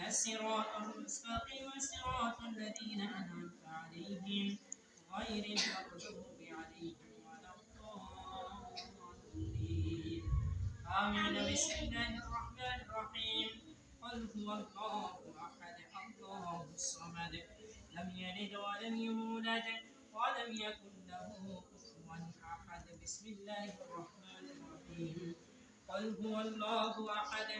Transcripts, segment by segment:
الصراط المستقيم صراط الذين أنعمت عليهم غير المغضوب عليهم ولا الضالين آمين. بسم الله الرحمن الرحيم. قل هو الله أحد الله الصمد لم يلد ولم يولد ولم يكن له كفوا أحد. بسم الله الرحمن الرحيم. قل هو الله أحد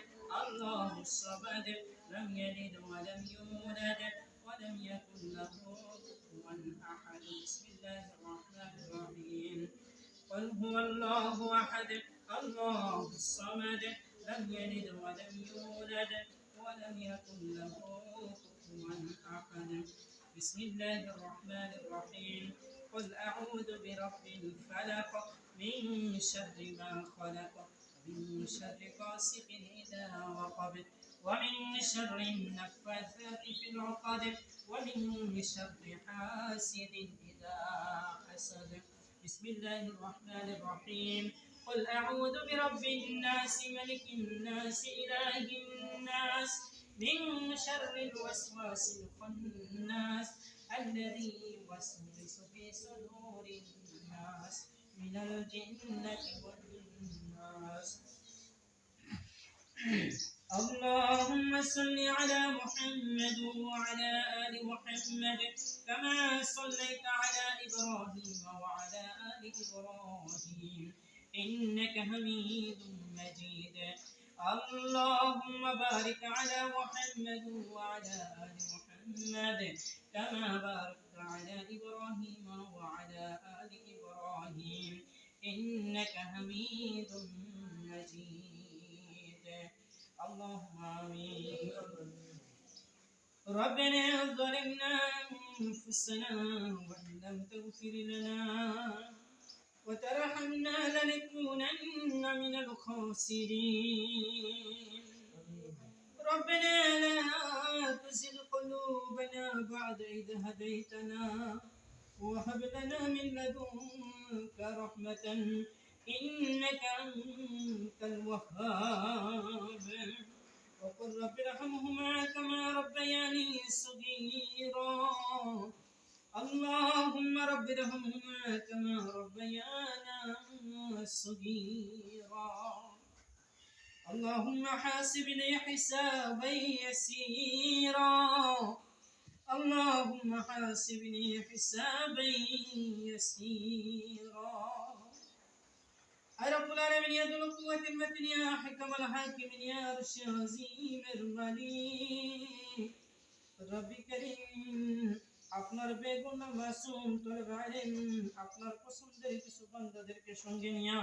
الله الصمد لم يلد ولم يولد ولم يكن له كفوا أحد. بسم الله الرحمن الرحيم. قل هو الله أحد الله الصمد لم يلد ولم يولد ولم يكن له كفوا أحد. بسم الله الرحمن الرحيم. قل أعوذ برب الفلق من شر ما خلق ومن شر غاسق إذا وقب ومن شر النفاثات في العقد ومن شر حاسد إذا حسد. بسم الله الرحمن الرحيم. قل أعوذ برب الناس ملك الناس إله الناس من شر الوسواس الخناس الذي يوسوس في صدور الناس من الجنة والناس. اللهم صل على محمد وعلى آل محمد كما صليت على إبراهيم وعلى آل إبراهيم إنك حميد مجيد. اللهم بارك على محمد وعلى آل محمد كما باركت على إبراهيم وعلى آل إبراهيم إنك حميد مجيد. اللهم آمين. ربنا ظلمنا أنفسنا وإن لم تغفر لنا وترحمنا لنكونن من الخاسرين. ربنا لا تزغ قلوبنا بعد إذ هديتنا وهب لنا من لدنك رحمة إنك أنت الوهاب. وقل رب ارحمهما كما ربياني صغيرا. اللهم رب ارحمهما كما ربيانا صغيرا. اللهم حاسبني حسابا يسيرا. اللهم حاسبني حسابا يسيرا. رب العالمين يا ذو القوة المتين يا حكم الحاكمين يا عرش عظيم المليك ربي كريم আপনার বেগুন মাসুম তলব আলেম আপনার পছন্দের কিছু বান্দাদেরকে সঙ্গে নিয়া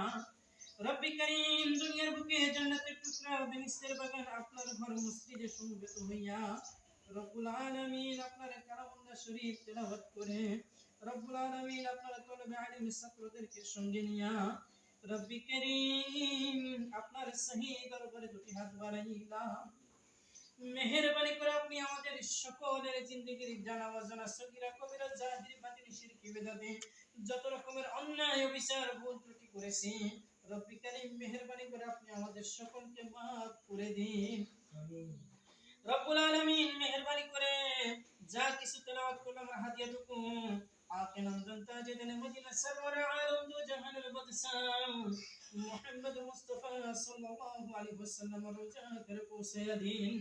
রব্বি করিম দুনিয়ার বুকে জান্নাতের টুকরা বেহেশতের বাগান আপনার ঘর মসজিদে সমবেত হইয়া রব্বুল আলামিন আপনার কালামুল্লাহ শরীফ তেলাওয়াত করে রব্বুল আলামিন আপনার তলব আলেম ছাত্রদেরকে সঙ্গে নিয়া রব্বি করিম আপনার সহি দরবারে দুটি হাত বাড়াইলাম। মেহেরবানি করে আপনি আমাদের সকলের জিন্দেগির জানা অজানা সগীরা কবিরা জাহির বাতিল শিরকি বিদআতে যত রকমের অন্যায় অবিচার ভুল ত্রুটি করেছি রব্বি করিম মেহেরবানি করে আপনি আমাদের সকলকে মাফ করে দিন। আমিন। রব্বুল আলামিন মেহেরবানি করে যা কিছু তেলাওয়াত করলাম হাদিয়াটুকু আকিনানদান তাজেদান মদিনা সরওয়ার আলম দু জাহানের বাদশাহ মুহাম্মদ মুস্তাফা সাল্লাল্লাহু আলাইহি ওয়াসাল্লাম রোজা করে পৌঁছে দিন।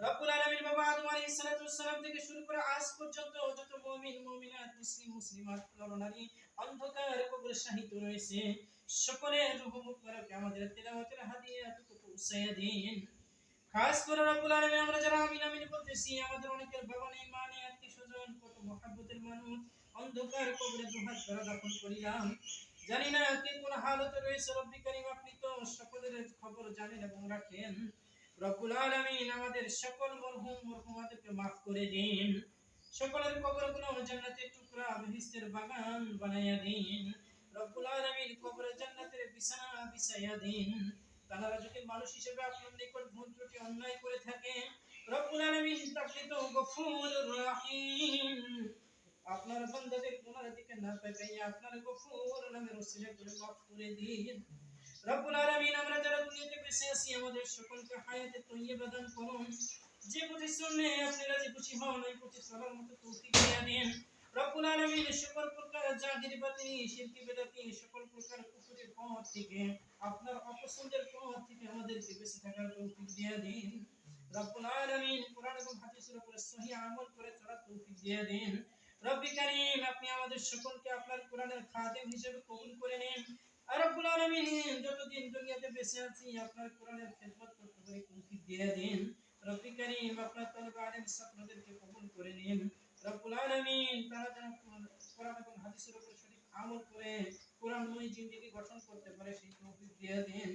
রব্বুল আলামিন বাবা আদম আলাইহিস সালাতু ওয়াসসালাম থেকে শুরু করে আজ পর্যন্ত যত মুমিন মুমিনাত মুসলিম মুসলিমাত নরনারী অন্ধকার কবরে শাহিদ রয়েছে সকলের রূহ মুবারক আমাদের তেলাওয়াতের হাদিয়াটুকু পৌঁছে দিন। খাস করে রব্বুল আলামিন আমরা যারা আমিন আমিন বলতেছি আমাদের অনেকের বাবা নেই মা নেই আত্মীয়স্বজন কত মহব্বতের মানুষ অন্ধকার কবরে দুহাত ধরে দাফন করিলাম। জানি না কে কোন হালতে রয়েছে রব্বি করিম আপনি তো সকলের খবর জানেন এবং রাখেন। রব্বুল আলামিন আমাদের সকল মরহুম মরহুমাদেরকে maaf করে দিন। সকলের কবরগুলো জান্নাতের টুকরা বেহেশতের বাগান বানায়া দিন। রব্বুল আলামিন কবরে জান্নাতের বিছানা বিছায়া দিন। তারা যদি মানুষ হিসেবে আপনার নিকট ভুল ত্রুটি অন্যায় করে থাকে রব্বুল আলামিন আপনি তো গফুরুর রহিম আপনার বান্দাদের গুনাহ দিকে না তাকাইয়া আপনার গফুর নামের ওসিলা করে maaf করে দিন। রব্বুল আলামিন আমরা যারা দুনিয়াতে বেঁচে আছি আমাদের সকলকে হায়াতে তৈয়বা দান করুন। যে পথে চললে আপনি রাজি খুশি হন ওই পথে চলার মতো তৌফিক দিয়ে দিন রব্বুল আলামিন। সকল প্রকার জাহিরি বাতিনি শিরকি বিদআতি সকল প্রকার কুফরি পথ থেকে আপনার অপছন্দের পথ থেকে আমাদেরকে বেঁচে থাকার তৌফিক দিয়ে দিন রব্বুল আলামিন। কোরআন এবং হাদিসের উপরে সহিহ আমল করে চলার তৌফিক দিয়ে দিন রব্বি কারীম। আপনি আমাদের সকলকে আপনার কোরআনের খাদেম হিসেবে কবুল করে নিন আর রব্বুল আলামিন। যতদিন দুনিয়াতে বেঁচে আছি আপনার কোরআনের খেদমত করতে পারি তৌফিক দিয়ে দিন রব্বি কারীম। আপনার তলবে আলেম ছাত্রদেরকে কবুল করে নিন রব্বুল আলামিন। তারা যেন কোরআন এবং হাদিসের উপর সঠিক আমল করে কোরআনময় জিন্দেগি গঠন করতে পারে সেই তৌফিক দিয়ে দিন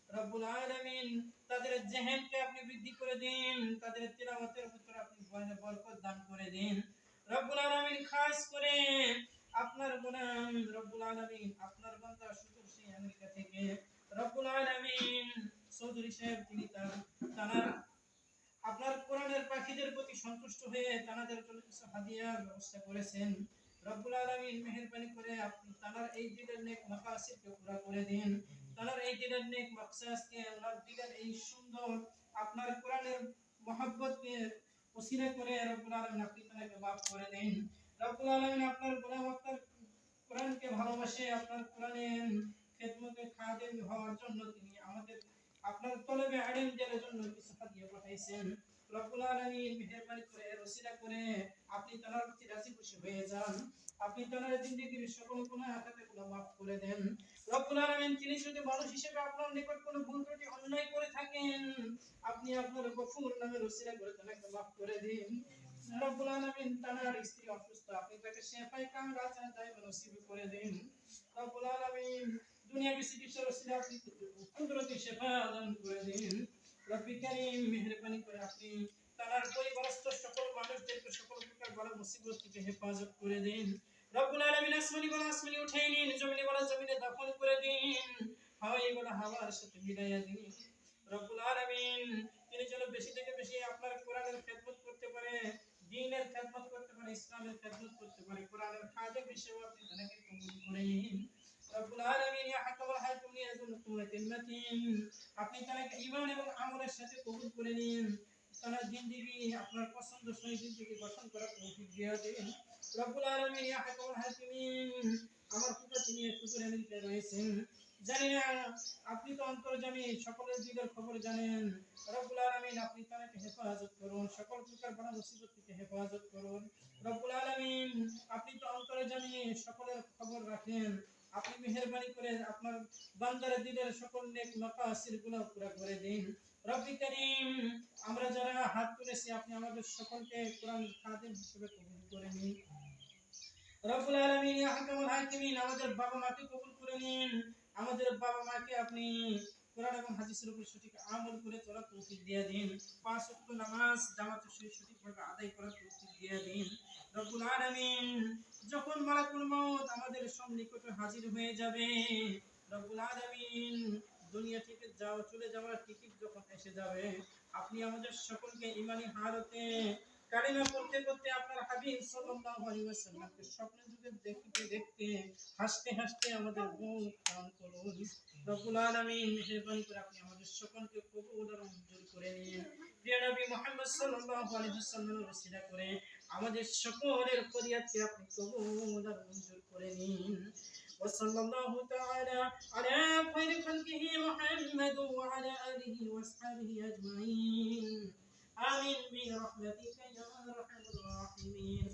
রব্বুল আলামিন। তাদের জেহেনকে আপনি বৃদ্ধি করে দিন তাদের তিলাওয়াতের ভিতর আপনি বরকত দান করে দিন রব্বুল আলামিন। খাস করে আপনার গোলাম রব্বুল আলামিন আপনার বান্দা সুদূর সেই আমেরিকা থেকে রব্বুল আলামিন চৌধুরী সাহেব তিনি তারা আপনার কোরআনের পাখিদের প্রতি সন্তুষ্ট হয়ে তাদের জন্য কিছু হাদিয়ার ব্যবস্থা করেছেন রব্বুল আলামিন। মেহেরবানি করে আপনি তার এই দিলের নেক মাকাসিদকে পুরা করে দিন তার এই দিলের নেক মাকসাদকে ওনার দিলের এই সুন্দর আপনার কোরআনের মহব্বতকে ওসিলা করে রব্বুল আলামিন আপনি তাকে মাফ করে দিন রব্বুল আলামিন। আপনার গোলাম আপনার কোরআনকে ভালোবাসে আপনার কোরআনের খেদমতে খাদেম হওয়ার জন্য তিনি আমাদের আপনার তলবে আলেমদের জন্য কিছু হাদিয়া পাঠাইছেন রব্বুল আলামিন। মেহেরবানি করে ওসিলা করে আপনি তার প্রতি রাজি খুশি হয়ে যান আপনি তার জিন্দেগীর সকল গুনাহ খাতাগুলো মাফ করে দেন রব্বুল আলামিন। তিনি যদি মানুষ হিসেবে আপনার নিকট কোনো ভুল ত্রুটি অন্যায় করে থাকেন আপনি আপনার গফুর নামের ওসিলা করে তাকে মাফ করে দিন রব্বুল আলামিন। তার স্ত্রী অসুস্থ আপনি তাকে শিফায়ে কামিলা দায়িত্ব নসিব করে দিন রব্বুল আলামিন। দুনিয়াবি চিকিৎসার ওসিলা আপনি কুদরতি শিফা দান করে দিন রব্বি কারীম। মেহেরবানি করে আপনি তার পরিবারস্থ সকল মানুষদেরকে সকল প্রকার বড় মুসিবত থেকে হেফাজত করে দিন রব্বুল আলামিন। আসমানি বলা আসমানি উঠিয়ে নিন জমিনে বলা জমিনে দাফন করে দিন হাওয়াই বলা হাওয়ার সাথে মিলাইয়া দিন রব্বুল আলামিন। তিনি যেন বেশি থেকে বেশি আপনার কোরআনের খেদমত করতে পারে দ্বীনের খেদমত করতে পারে ইসলামের খেদমত করতে পারে কোরআনের খাদেম হিসেবে আপনি তাকে কবুল করে নিন রব্বুল আলামিন। ইয়া হাকামুল হাকিম ইয়া যুল কুওয়াতিল মাতিন। আপনি তাকে ঈমান এবং আমলের সাথে কবুল করে নিন তার জিন্দেগি আপনার পছন্দসই জিন্দেগি গঠন করার তৌফিক দিয়ে দিন রব্বুল আলামিন। ইয়া হাকামুল হাকিমিন। আমার পিতা তিনি ফুতুর আমেরিকায় রয়েছেন জানি না আপনি তো অন্তর্যামী সকলের দিকের খবর জানেন রব্বুল আলামিন। আপনি তাকে হেফাজত করুন সকল প্রকার বড় মুসিবত থেকে হেফাজত করুন রব্বুল আলামিন। আপনি তো অন্তর্যামী সকলের খবর রাখেন আপনি মেহেরবানি করে আপনার বান্দার দিলের সকল নেক মাকাসিদগুলো পুরা করে দিন রব্বি কারীম। আমরা যারা হাত তুলেছি আপনি আমাদের সকলকে কোরআন খাদেম হিসেবে কবুল করে নিন রব্বুল আলামিন। ইয়া হাকামুল হাকিমিন। আমাদের বাবা মাকে কবুল করে নিন আমাদের বাবা মাকে আপনি কোরআন এবং হাদিসের উপর সঠিক আমল করে চলার তৌফিক দিয়ে দিন পাঁচ ওয়াক্ত নামাজ জামাতের সহিত সঠিকভাবে আদায় করার তৌফিক দিয়ে দিন রব্বুল আলামিন। যখন মালাকুল মউত আমাদের সন্নিকটে হাজির হয়ে যাবে রব্বুল আলামিন দুনিয়া থেকে চলে যাওয়ার টিকিট যখন এসে যাবে আপনি আমাদের সকলকে ঈমানি হালতে কালিমা পড়তে পড়তে আপনার হাবিব সাল্লাল্লাহু আলাইহি ওয়াসাল্লামকে স্বপ্নে যুগে দেখতে দেখতে হাসতে হাসতে আমাদের মউত দান করুন রব্বুল আলামিন। মেহেরবানি করে আপনি আমাদের সকলকে কবুল আর মঞ্জুর করে নিন প্রিয় নবী মুহাম্মদ সাল্লাল্লাহু আলাইহি ওয়াসাল্লামের ওসিলা করে আমাদের সকলের ফরিয়াদকে আপনি কবুল আর মঞ্জুর করে নিন وصلى الله تعالى على خير خلقه محمد وعلى آله وأصحابه أجمعين آمين برحمتك يا أرحم الراحمين